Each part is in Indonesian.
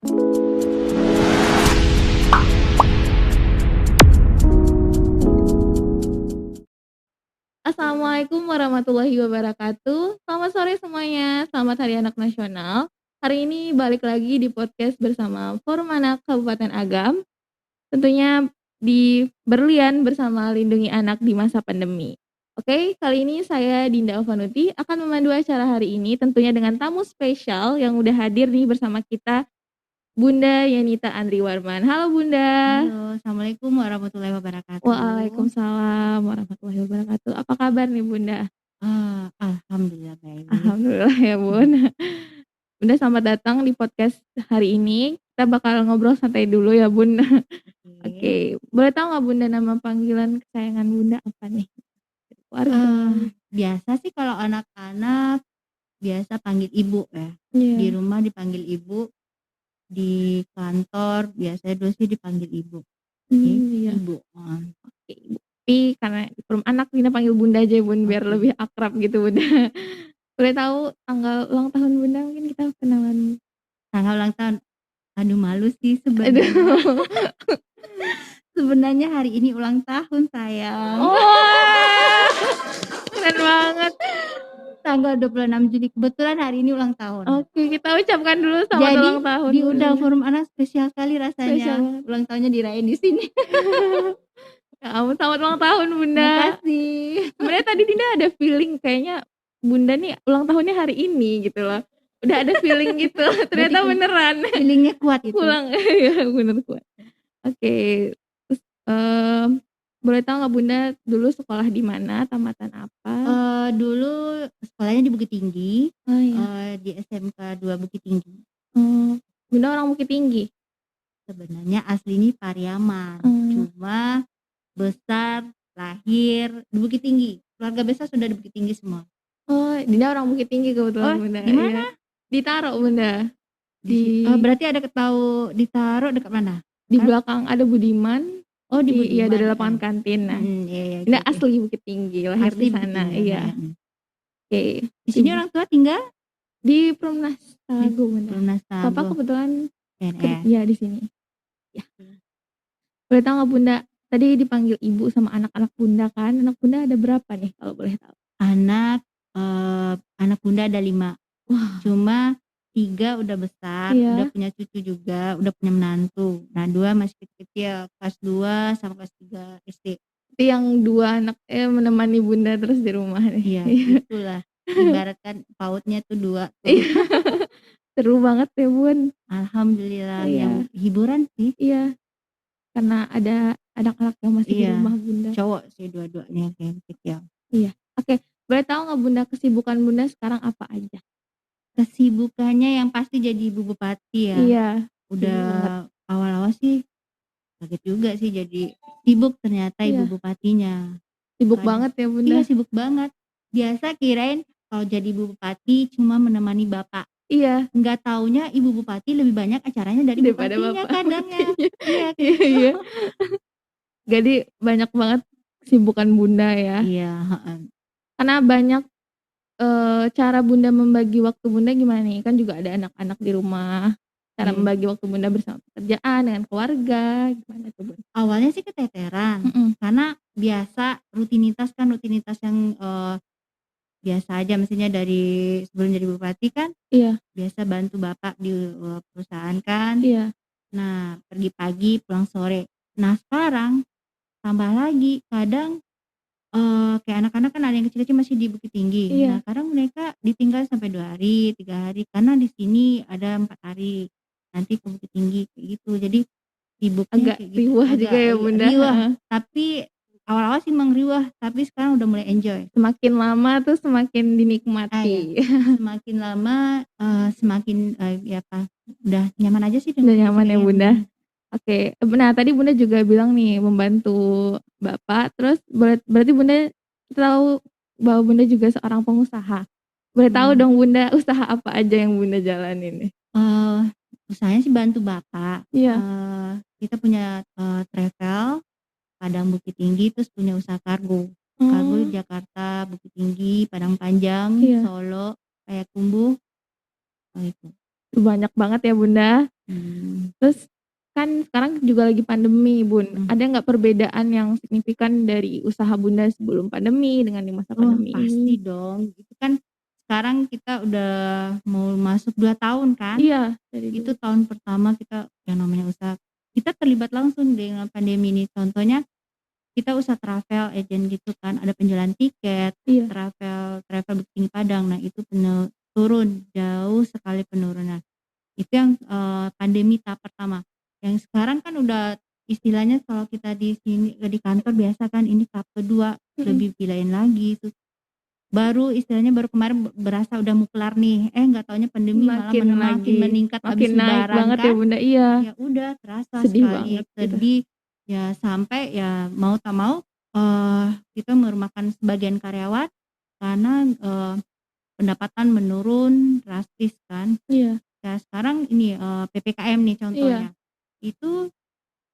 Assalamualaikum warahmatullahi wabarakatuh. Selamat sore semuanya, selamat Hari Anak Nasional. Hari ini balik lagi di podcast bersama Forum Anak Kabupaten Agam. Tentunya di berlian bersama lindungi anak di masa pandemi. Oke, kali ini saya Dinda Ovanuti akan memandu acara hari ini tentunya dengan tamu spesial yang udah hadir nih bersama kita, Bunda Yanita Andriwarman. Halo Bunda. Halo, Assalamualaikum warahmatullahi wabarakatuh. Waalaikumsalam warahmatullahi wabarakatuh. Apa kabar nih Bunda? Alhamdulillah baik. Alhamdulillah ya Bun. Bunda selamat datang di podcast hari ini. Kita bakal ngobrol santai dulu ya Bun. Oke, boleh tahu nggak Bunda nama panggilan kesayangan Bunda apa nih? Keluarga. Biasa sih kalau anak-anak biasa panggil ibu ya. Iya. Di rumah dipanggil ibu, di kantor biasanya dulu sih dipanggil ibu. Iya. Ibu. Oke, Ibu. Tapi karena di forum anak Bunda panggil Bunda aja ya Bun, biar Oke. lebih akrab gitu Bunda. Boleh tahu tanggal ulang tahun Bunda, mungkin kita kenalan. Tanggal ulang tahun, aduh malu sih sebenarnya. Sebenarnya hari ini ulang tahun sayang. Wah, keren banget. Tanggal 26 Juli, kebetulan hari ini ulang tahun. Oke, kita ucapkan dulu selamat Jadi ulang tahun. diundang forum anak spesial sekali rasanya. Spesial banget. Ulang tahunnya dirayain di sini. Ya ampun, selamat ulang tahun Bunda. Makasih. Sebenarnya tadi Dinda ada feeling kayaknya Bunda nih ulang tahunnya hari ini gitu loh. Udah ada feeling gitu. Ternyata Berarti beneran. Feelingnya kuat itu. Pulang ya bener kuat. Oke. Terus boleh tahu nggak Bunda dulu sekolah di mana, tamatan apa? Dulu sekolahnya di Bukit Tinggi. Oh iya. Di SMK 2 Bukit Tinggi. Bunda orang Bukit Tinggi? Sebenarnya asli ini Pariaman. Cuma besar, lahir di Bukit Tinggi. Keluarga besar sudah di Bukit Tinggi semua. Oh, Dinda orang Bukit Tinggi kebetulan Bunda. Di mana? Ditaruh Bunda. Berarti ada tahu ditaruh dekat mana? Di belakang ada Budiman. Oh, di Budiman. Iya, dari lapangan kantin. Nah, iya, Dinda asli Bukit Tinggi, lahir di sana. Iya. Oke. Di sini orang tua tinggal di Perumnas Tarago Bunda. Perumnas Tarago. Papa kebetulan PNS. Iya di sini. Ya. Boleh tahu nggak Bunda? Tadi dipanggil ibu sama anak-anak Bunda kan? Anak Bunda ada berapa nih kalau boleh tahu? Anak Bunda ada 5. Wah. Cuma 3 udah besar, udah punya cucu juga, udah punya menantu. Nah 2 masih kecil, kelas 2 sama kelas 3 SD. Itu yang 2 anak menemani Bunda terus di rumah nih. Iya, itulah. Ibaratkan pautnya tuh 2 tuh. Seru banget ya Bun. Alhamdulillah, Iya. yang hiburan sih. Iya. Karena ada anak-anak yang masih di rumah Bunda. Cowok sih dua-duanya yang kecil. Iya. Oke, boleh tahu nggak Bunda kesibukan Bunda sekarang apa aja? Kesibukannya yang pasti jadi ibu bupati ya. Iya. Udah awal-awal sih kaget juga sih jadi sibuk ternyata ibu bupatinya. Sibuk banget ya Bunda. Iya, sibuk banget. Biasa kirain kalau jadi ibu bupati cuma menemani bapak. Iya. Nggak taunya ibu bupati lebih banyak acaranya daripada bupatinya kadangnya. Iya. Jadi banyak banget kesibukan Bunda ya. Iya. Karena banyak cara Bunda membagi waktu Bunda gimana nih? Kan juga ada anak-anak di rumah. Cara membagi waktu Bunda bersama pekerjaan dengan keluarga gimana tuh Bun? Awalnya sih keteteran. Karena biasa rutinitas yang biasa aja, mestinya dari sebelum jadi bupati kan. Iya. Biasa bantu bapak di perusahaan kan. Iya. Nah pergi pagi pulang sore. Nah sekarang tambah lagi kadang kayak anak-anak kan ada yang kecil-kecil masih di Bukit Tinggi. Nah kadang mereka ditinggal sampai 2 hari, 3 hari karena di sini ada 4 hari. Nanti ke Bukit Tinggi kayak gitu. Jadi sibuknya agak riwah juga ya Bunda. Riwah. Tapi awal-awal sih emang riwah, tapi sekarang udah mulai enjoy. Semakin lama tuh semakin dinikmati. Semakin lama semakin udah nyaman aja sih. Udah nyaman ya Bunda. Oke. Nah tadi Bunda juga bilang nih membantu bapak. Terus berarti Bunda tahu bahwa Bunda juga seorang pengusaha. Boleh tahu dong Bunda usaha apa aja yang Bunda jalanin nih? Usahanya sih bantu bapak. Iya. Kita punya travel Padang Bukit Tinggi, terus punya usaha kargo. Kargo di Jakarta, Bukit Tinggi, Padang Panjang, Solo, Payakumbuh. Itu. Banyak banget ya Bunda. Hmm. Terus kan sekarang juga lagi pandemi Bun, Hmm. ada nggak perbedaan yang signifikan dari usaha Bunda sebelum pandemi dengan di masa Oh pandemi ini? pasti dong, itu kan sekarang kita udah mau masuk 2 tahun kan, Iya, dari itu dulu. tahun pertama kita yang namanya usaha, kita terlibat langsung dengan pandemi ini. Contohnya kita usaha travel agent gitu kan, ada penjualan tiket, Iya, travel booking Padang. Nah itu turun, jauh sekali penurunan. Itu yang, pandemi tahap pertama. Yang sekarang kan udah istilahnya kalau kita di sini di kantor biasa kan ini tahap kedua, mhm, lebih pilain lagi itu. Baru istilahnya baru kemarin berasa udah mau kelar nih, taunya pandemi malah makin makin lagi, meningkat makin habis naik lebaran banget ya kan. Bunda, iya, Ya udah terasa sedih sekali, banget gitu. sedih, ya sampai ya mau tak mau, kita merumahkan sebagian karyawan karena, pendapatan menurun drastis kan. Iya, Ya sekarang ini, PPKM nih iya, contohnya, itu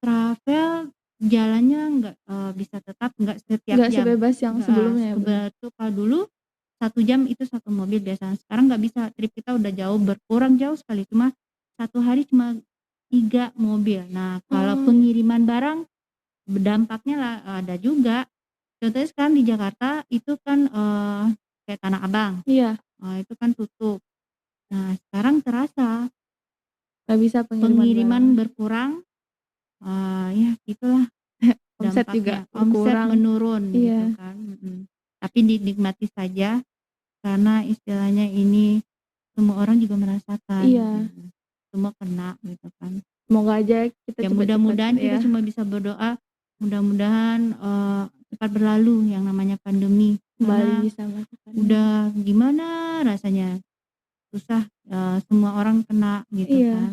travel jalannya nggak, bisa tetap nggak setiap nggak jam, sebebas yang nggak, sebelumnya ya Bunda? kalau dulu 1 jam itu 1 mobil biasanya, sekarang nggak bisa, trip kita udah jauh berkurang jauh sekali, cuma 1 hari cuma 3 mobil. Nah kalau Oh, iya, pengiriman barang dampaknya ada juga. Contohnya sekarang di Jakarta itu kan, kayak Tanah Abang, iya, itu kan tutup. Nah sekarang terasa nggak bisa pengiriman barang, pengiriman berkurang, ya gitulah omset juga dampaknya, omset berkurang, menurun gitu iya, kan, tapi dinikmati saja karena istilahnya ini semua orang juga merasakan, iya, semua kena gitu kan. semoga aja kita Ya cepat-cepat mudah-mudahan ya, kita cuma bisa berdoa, mudah-mudahan, cepat berlalu yang namanya pandemi, kembali karena bisa melakukannya. udah gimana rasanya, susah, semua orang kena gitu Iya. kan,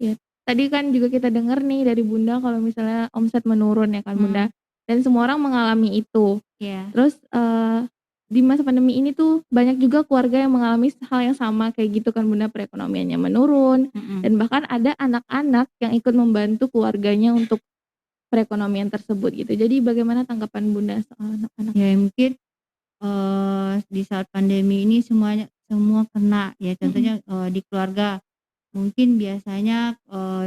Iya, tadi kan juga kita dengar nih dari Bunda kalau misalnya omset menurun ya kan Bunda, mhm, dan semua orang mengalami itu. iya, Terus, di masa pandemi ini tuh banyak juga keluarga yang mengalami hal yang sama kayak gitu kan Bunda, perekonomiannya menurun, mhm. dan bahkan ada anak-anak yang ikut membantu keluarganya untuk perekonomian tersebut gitu. Jadi bagaimana tanggapan Bunda soal anak-anak? Ya mungkin, di saat pandemi ini semua kena ya, Mhm, contohnya, di keluarga mungkin biasanya,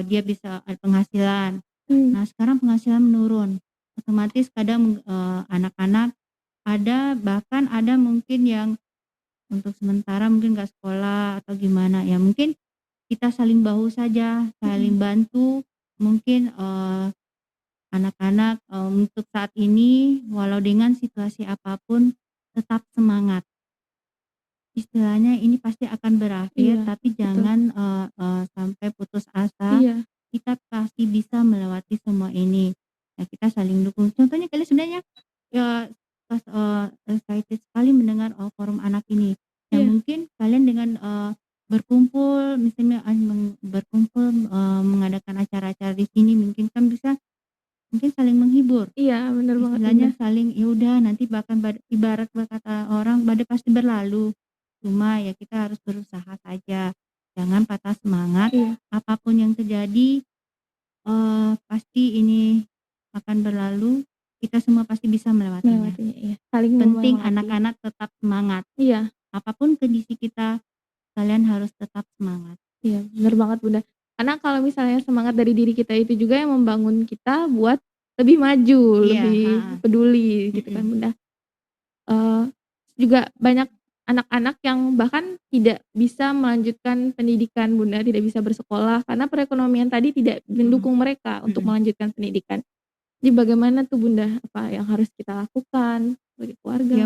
dia bisa ada penghasilan. mmm, Nah sekarang penghasilan menurun, otomatis kadang, anak-anak bahkan ada mungkin yang untuk sementara mungkin nggak sekolah atau gimana, ya mungkin kita saling bahu saja, saling mhm, bantu mungkin, anak-anak, untuk saat ini walau dengan situasi apapun tetap semangat. Istilahnya ini pasti akan berakhir, iya, tapi betul. jangan, sampai putus asa, Iya, kita pasti bisa melewati semua ini. Ya kita saling dukung. Contohnya kalian sebenarnya, ya pas, excited sekali mendengar, forum anak ini. Ya iya, mungkin kalian dengan, berkumpul misalnya, berkumpul, mengadakan acara-acara di sini mungkin kan bisa mungkin saling menghibur. iya, bener banget Bunda. Istilahnya saling, ya udah nanti bahkan ibarat berkata orang badai pasti berlalu. Cuma ya kita harus berusaha saja, jangan patah semangat, Iya, apapun yang terjadi, pasti ini akan berlalu, kita semua pasti bisa melewatinya. melewatinya, iya, saling Penting menyemangati. anak-anak tetap semangat, Iya. apapun kondisi kita, kalian harus tetap semangat. Iya, bener banget Bunda. Karena kalau misalnya semangat dari diri kita itu juga yang membangun kita buat lebih maju, Iya, lebih heeh, peduli gitu kan mhm, Bunda. Eee, juga banyak anak-anak yang bahkan tidak bisa melanjutkan pendidikan Bunda, tidak bisa bersekolah karena perekonomian tadi tidak mhm, mendukung mereka untuk mhm. melanjutkan pendidikan. Jadi bagaimana tuh Bunda, apa yang harus kita lakukan sebagai Ya keluarga?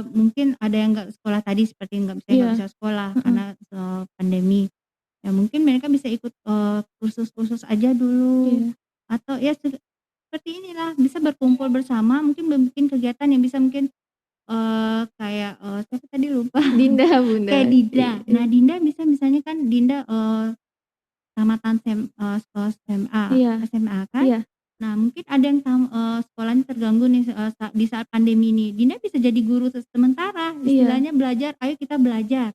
mungkin ada yang nggak sekolah tadi seperti nggak Iya, bisa sekolah heeh, karena, pandemi. Ya mungkin mereka bisa ikut, kursus-kursus aja dulu, iya. atau ya seperti inilah bisa berkumpul bersama mungkin bikin kegiatan yang bisa mungkin, kayak, siapa tadi lupa, Dinda Bunda, kayak Dinda. iya, Nah Dinda bisa misalnya kan Dinda, tamatan sekolah iya, SMA kan. iya, Nah mungkin ada yang sekolahnya terganggu nih, di saat pandemi ini, Dinda bisa jadi guru sementara, iya, istilahnya belajar, "Ayo kita belajar."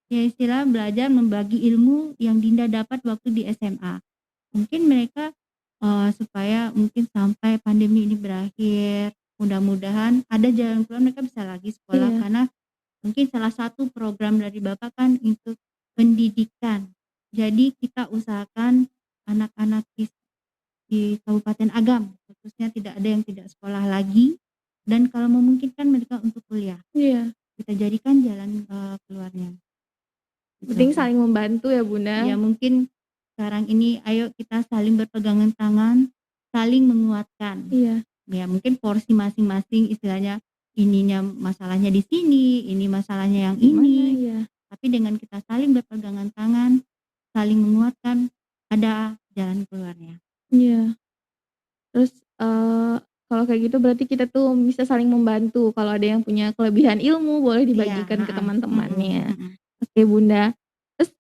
Ya istilah belajar membagi ilmu yang Dinda dapat waktu di SMA. Mungkin mereka, supaya mungkin sampai pandemi ini berakhir, mudah-mudahan ada jalan keluar mereka bisa lagi sekolah iya, karena Mungkin salah satu program dari Bapak kan untuk pendidikan. Jadi kita usahakan anak-anak di Kabupaten Agam, khususnya tidak ada yang tidak sekolah lagi, dan kalau memungkinkan mereka untuk kuliah. Iya. Kita jadikan jalan, keluarnya, gitu. Penting saling membantu ya Bunda. Ya mungkin sekarang ini ayo kita saling berpegangan tangan, saling menguatkan. Iya. Ya mungkin porsi masing-masing istilahnya, ininya masalahnya di sini, ini masalahnya yang Gimana ini. ya? Tapi dengan kita saling berpegangan tangan, saling menguatkan, ada jalan keluarnya. Iya. Terus, kalau kayak gitu berarti kita tuh bisa saling membantu, kalau ada yang punya kelebihan ilmu boleh Iya, dibagikan ke heeh, teman-temannya. mhm. Oke Bunda. Terus,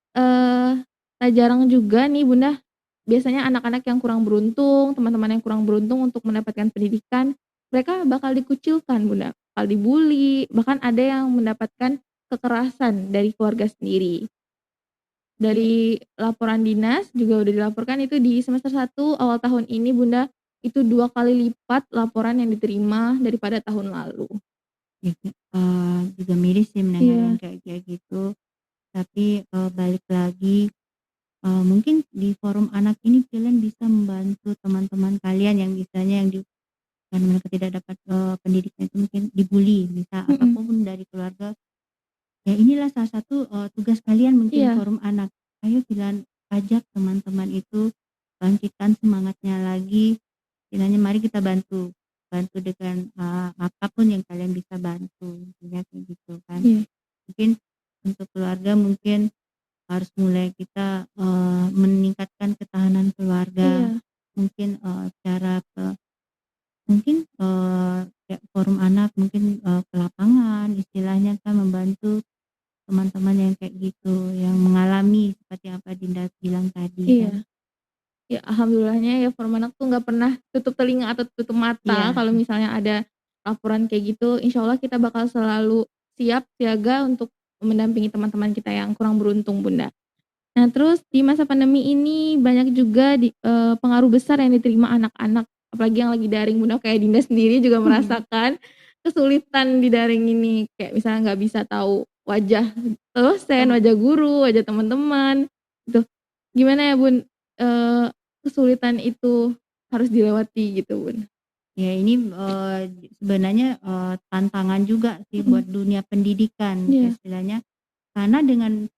tak jarang juga nih Bunda, biasanya anak-anak yang kurang beruntung, teman-teman yang kurang beruntung untuk mendapatkan pendidikan, mereka bakal dikucilkan Bunda, bakal dibully, bahkan ada yang mendapatkan kekerasan dari keluarga sendiri. Iya, Dari laporan dinas juga udah dilaporkan itu di semester 1 awal tahun ini Bunda, itu 2 kali lipat laporan yang diterima daripada tahun lalu. gitu, juga miris sih mendengar yang Iya. kayak gitu. Tapi, balik lagi, mungkin di forum anak ini kalian bisa membantu teman-teman kalian yang misalnya yang karena mereka tidak dapat, pendidikan itu mungkin dibully, misal Mhm. apapun dari keluarga. Ya inilah salah satu, tugas kalian mungkin Iya. forum anak. Ayo kalian ajak teman-teman itu, bangkitkan semangatnya lagi, istilahnya mari kita bantu. Bantu dengan, apa yang kalian bisa bantu, intinya kayak gitu kan. Iya. Mungkin untuk keluarga mungkin harus mulai kita, meningkatkan ketahanan keluarga. Iya. Mungkin, cara mungkin, kayak forum anak mungkin, ke lapangan istilahnya kan membantu teman-teman yang kayak gitu, yang mengalami seperti apa Dinda bilang tadi kan. Iya. Ya alhamdulillahnya ya forum anak tuh nggak pernah tutup telinga atau tutup mata Iya, kalau misalnya ada laporan kayak gitu, insya Allah kita bakal selalu siap siaga untuk mendampingi teman-teman kita yang kurang beruntung Bunda. Nah terus di masa pandemi ini banyak juga pengaruh besar yang diterima anak-anak, apalagi yang lagi daring Bunda, kayak Dinda sendiri juga mhm, merasakan kesulitan di daring ini, kayak misalnya nggak bisa tahu wajah dosen, tem wajah guru, wajah teman-teman, gitu. Gimana ya Bun, kesulitan itu harus dilewati gitu Bun? ya ini, sebenarnya, tantangan juga sih buat Mhm. dunia pendidikan Iya. istilahnya, karena dengan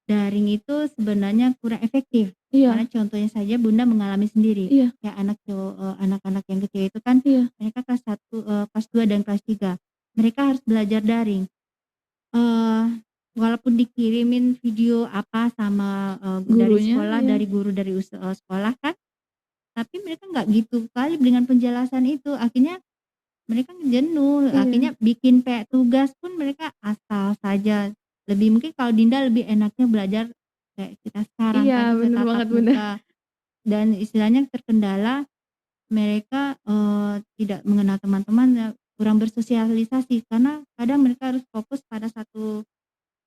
daring itu sebenarnya kurang efektif. Karena Iya. contohnya saja Bunda mengalami sendiri, Iya. kayak anak cowok anak-anak yang kecil itu kan Iya. mereka kelas 1, kelas 2 dan kelas 3 mereka harus belajar daring. Eee, Walaupun dikirimin video apa sama, dari Gurunya. sekolah, Iya. dari guru dari sekolah kan, tapi mereka nggak gitu kali dengan penjelasan itu, akhirnya mereka jenuh, Iya. akhirnya bikin tugas pun mereka asal saja. Lebih mungkin kalau Dinda lebih enaknya belajar kayak kita sekarang Iya kan itu bener tatap banget Bunda. muka dan istilahnya terkendala mereka, tidak mengenal teman-teman, kurang bersosialisasi karena kadang mereka harus fokus pada satu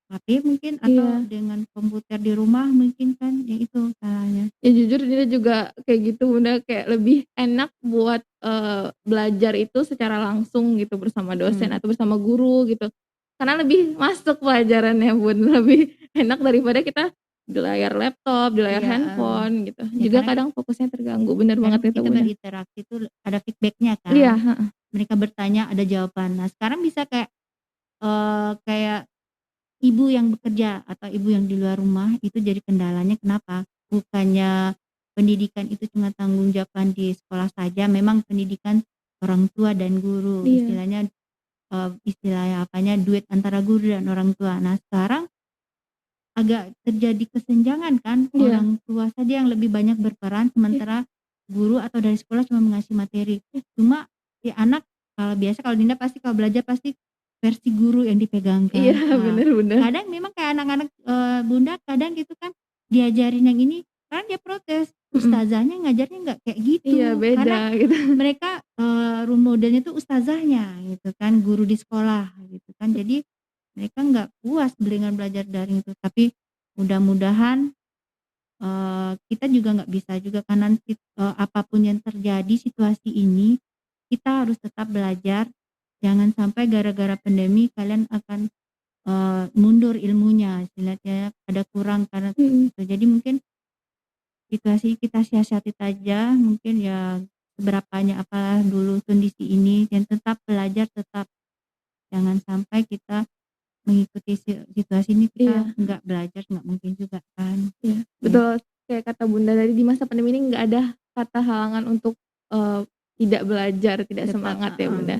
HP mungkin atau Iya. dengan komputer di rumah mungkin kan, ya itu salahnya. Ya jujur dia juga kayak gitu Bunda, kayak lebih enak buat, belajar itu secara langsung gitu bersama dosen Mhm, atau bersama guru gitu. Karena lebih masuk pelajarannya Bun, lebih enak daripada kita di layar laptop, di layar iya, handphone gitu. ya Juga karena kadang fokusnya terganggu, bener kan banget itu kita Bunda. berinteraksi tuh ada feedback-nya Iya, kan, heeh. mereka bertanya ada jawaban. Nah sekarang bisa kayak, kayak ibu yang bekerja atau ibu yang di luar rumah itu jadi kendalanya kenapa? Bukannya pendidikan itu cuma tanggung jawaban di sekolah saja, memang pendidikan orang tua dan guru, Iya. istilahnya, istilahnya apanya, duet antara guru dan orang tua. Nah sekarang agak terjadi kesenjangan kan, Iya. orang tua saja yang lebih banyak berperan, Iya. sementara guru atau dari sekolah cuma mengasih materi. Cuma si anak kalau biasa kalau Dinda pasti kalau belajar pasti versi guru yang dipegang Iya kan. Nah, bener Bunda. kadang memang kayak anak-anak, Bunda kadang gitu kan diajarin yang ini, kan dia protes, Mhm. ustazahnya ngajarnya nggak kayak Iya gitu. beda Karena gitu. mereka, role modelnya tuh ustazahnya gitu kan, guru di sekolah gitu kan. Jadi mereka nggak puas dengan belajar daring itu, tapi mudah-mudahan, kita juga nggak bisa juga kan nanti, apa yang terjadi situasi ini, kita harus tetap belajar, jangan sampai gara-gara pandemi kalian akan mundur ilmunya, istilahnya ada kurang karena Mhm. itu. Jadi mungkin situasi kita siasati saja, mungkin ya seberapanya apalah dulu kondisi ini, dan tetap belajar, tetap jangan sampai kita mengikuti situasi ini kita Iya. nggak belajar, nggak mungkin juga kan. Iya, Ya, betul. Kayak kata Bunda tadi, di masa pandemi ini nggak ada kata halangan untuk, tidak belajar, tidak tetap semangat ya Bunda.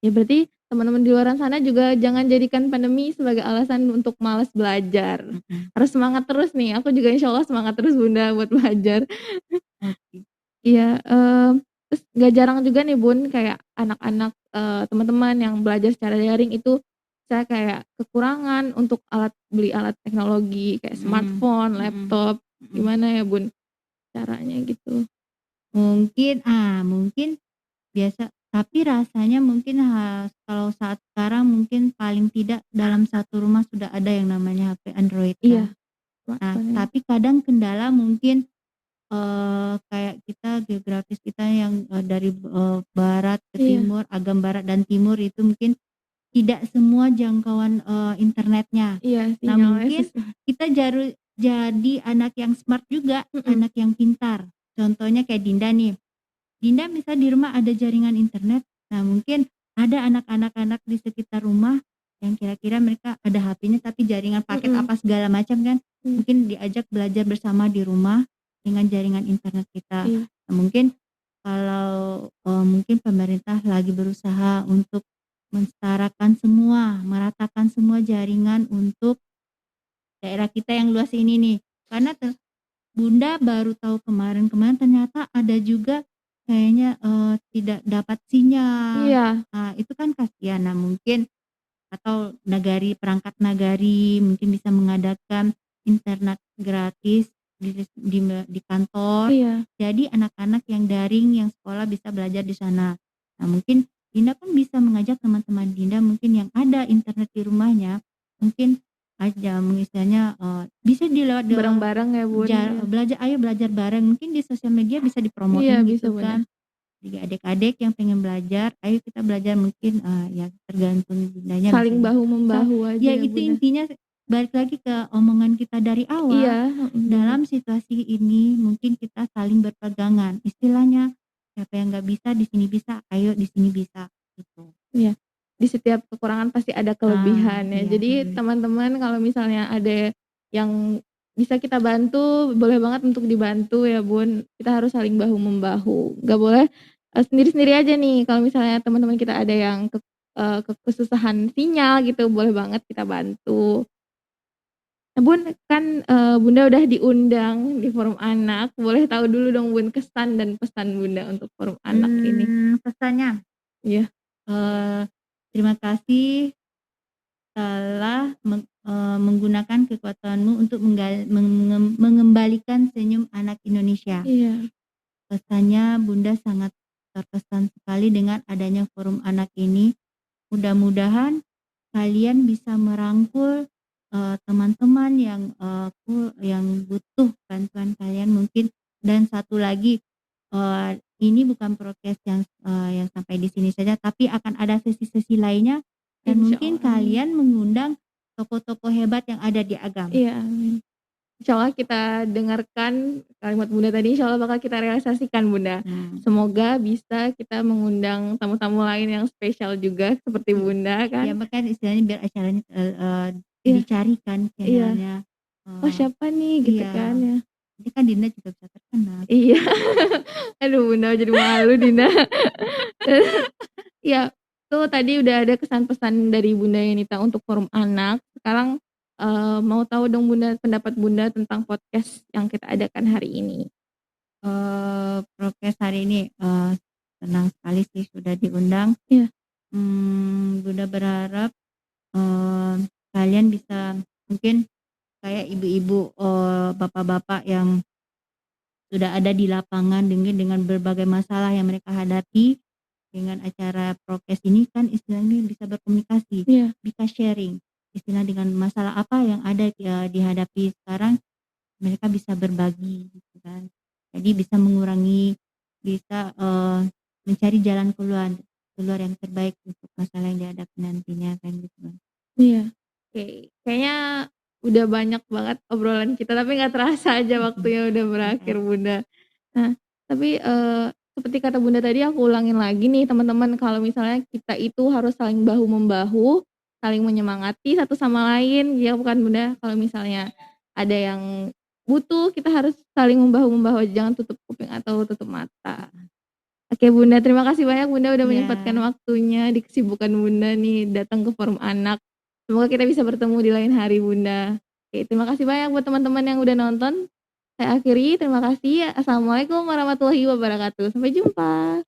Ya berarti teman-teman di luaran sana juga jangan jadikan pandemi sebagai alasan untuk malas belajar. mhm, Harus semangat terus nih, aku juga insya Allah semangat terus Bunda buat belajar. oke. Iya, terus nggak jarang juga nih Bun, kayak anak-anak, teman-teman yang belajar secara daring itu saya kayak kekurangan untuk beli alat teknologi kayak Mhm, smartphone, mhm, laptop, mhm. gimana ya Bun caranya gitu? Mungkin biasa, tapi rasanya mungkin kalau saat sekarang mungkin paling tidak dalam satu rumah sudah ada yang namanya HP Android Iya, kan. Nah, smartphone ya. tapi kadang kendala mungkin, kayak kita geografis kita yang, dari, barat ke Iya timur, agam barat dan timur itu mungkin tidak semua jangkauan, internetnya. iya, Nah, sinyalnya mungkin susah. kita jadi anak yang smart juga, Mhm, anak yang pintar. Contohnya kayak Dinda nih. Dinda bisa di rumah ada jaringan internet, nah mungkin ada anak-anak di sekitar rumah yang kira-kira mereka ada HP-nya tapi jaringan paket mhm, apa segala macam kan, mmm, mungkin diajak belajar bersama di rumah dengan jaringan internet kita. iya Nah, mungkin kalau, mungkin pemerintah lagi berusaha untuk mensetarakan semua, meratakan semua jaringan untuk daerah kita yang luas ini nih. Karena Bunda baru tahu kemarin-kemarin ternyata ada juga kayaknya, tidak dapat sinyal. iya, Nah, itu kan kasihan. Nah, mungkin atau perangkat nagari mungkin bisa mengadakan internet gratis di kantor. iya, Jadi anak-anak yang daring, yang sekolah bisa belajar di sana. Nah, mungkin Dinda pun bisa mengajak teman-teman Dinda mungkin yang ada internet di rumahnya, mungkin misalnya, bisa dilewat bareng-bareng ya Bun, iya. belajar, "Ayo belajar bareng." Mungkin di sosial media bisa Iya dipromoin bisa gitu Bunda, kan. Jadi adik-adik yang pengen belajar, ayo kita belajar mungkin, ya tergantung Bundanya saling misalnya. bahu-membahu aja Ya ya itu Bunda. intinya balik lagi ke omongan kita dari Iya, awal, mhm, bener. dalam situasi ini mungkin kita saling berpegangan. Istilahnya, siapa yang nggak bisa di sini bisa, ayo di sini bisa, gitu. Iya, di setiap kekurangan pasti ada kelebihannya. Iya, Jadi teman-teman kalau misalnya ada yang bisa kita bantu, boleh banget untuk dibantu ya Bun. Kita harus saling bahu-membahu, nggak boleh, sendiri-sendiri aja nih. Kalau misalnya teman-teman kita ada yang kesusahan sinyal gitu, boleh banget kita bantu. Nah Bun, kan, Bunda udah diundang di forum anak, boleh tahu dulu dong Bun kesan dan pesan Bunda untuk forum anak ini? Pesannya, Iya eee, terima kasih telah menggunakan kekuatanmu untuk mengembalikan senyum anak Indonesia. iya, Pesannya Bunda sangat terkesan sekali dengan adanya forum anak ini. Mudah-mudahan kalian bisa merangkul, teman-teman yang butuh bantuan kalian mungkin. Dan satu lagi, ini bukan prokes yang sampai di sini saja, tapi akan ada sesi-sesi lainnya dan mungkin insyaallah, amin. kalian mengundang tokoh-tokoh hebat yang ada di Agam. Iya, amin. Insyaallah kita dengarkan kalimat Bunda tadi, insyaallah bakal kita realisasikan Bunda. Nah, Semoga bisa kita mengundang tamu-tamu lain yang spesial juga seperti mhm. Bunda Ya kan. makanya istilahnya biar acaranya, Iya dicari kan iya. channel-nya, "Oh eee, siapa nih?" Gitu iya, kan ya. nanti kan Dinda juga bisa terkenal. Iya. Aduh Bunda jadi malu Dinda. Iya, tuh tadi udah ada kesan pesan dari Bunda Yunita untuk forum anak. Sekarang, mau tahu dong Bunda, pendapat Bunda tentang podcast yang kita adakan hari ini. Prokes hari ini, senang sekali sih sudah diundang. Iya Bunda berharap, eee, kalian bisa mungkin kayak ibu-ibu, bapak-bapak yang sudah ada di lapangan dengan berbagai masalah yang mereka hadapi, dengan acara prokes ini kan istilahnya bisa berkomunikasi, iya bisa sharing, istilah dengan masalah apa yang ada, dihadapi sekarang, mereka bisa berbagi gitu kan. Jadi bisa mengurangi, bisa, mencari jalan keluar keluar yang terbaik untuk masalah yang dihadapi nantinya kan gitu kan. iya. Oke, kayaknya udah banyak banget obrolan kita, tapi nggak terasa aja waktunya udah berakhir, Iya. Bunda. Nah, tapi, seperti kata Bunda tadi aku ulangin lagi nih teman-teman, kalau misalnya kita itu harus saling bahu-membahu, saling menyemangati satu sama lain, ya bukan Bunda? Kalau misalnya ada yang butuh, kita harus saling membahu-membahu, jangan tutup kuping atau tutup mata. Mhm. Oke Bunda, terima kasih banyak Bunda udah menyempatkan Iya. waktunya di kesibukan Bunda nih datang ke forum anak. Semoga kita bisa bertemu di lain hari Bunda. Oke, terima kasih banyak buat teman-teman yang udah nonton. Saya akhiri, terima kasih. Assalamualaikum warahmatullahi wabarakatuh. Sampai jumpa.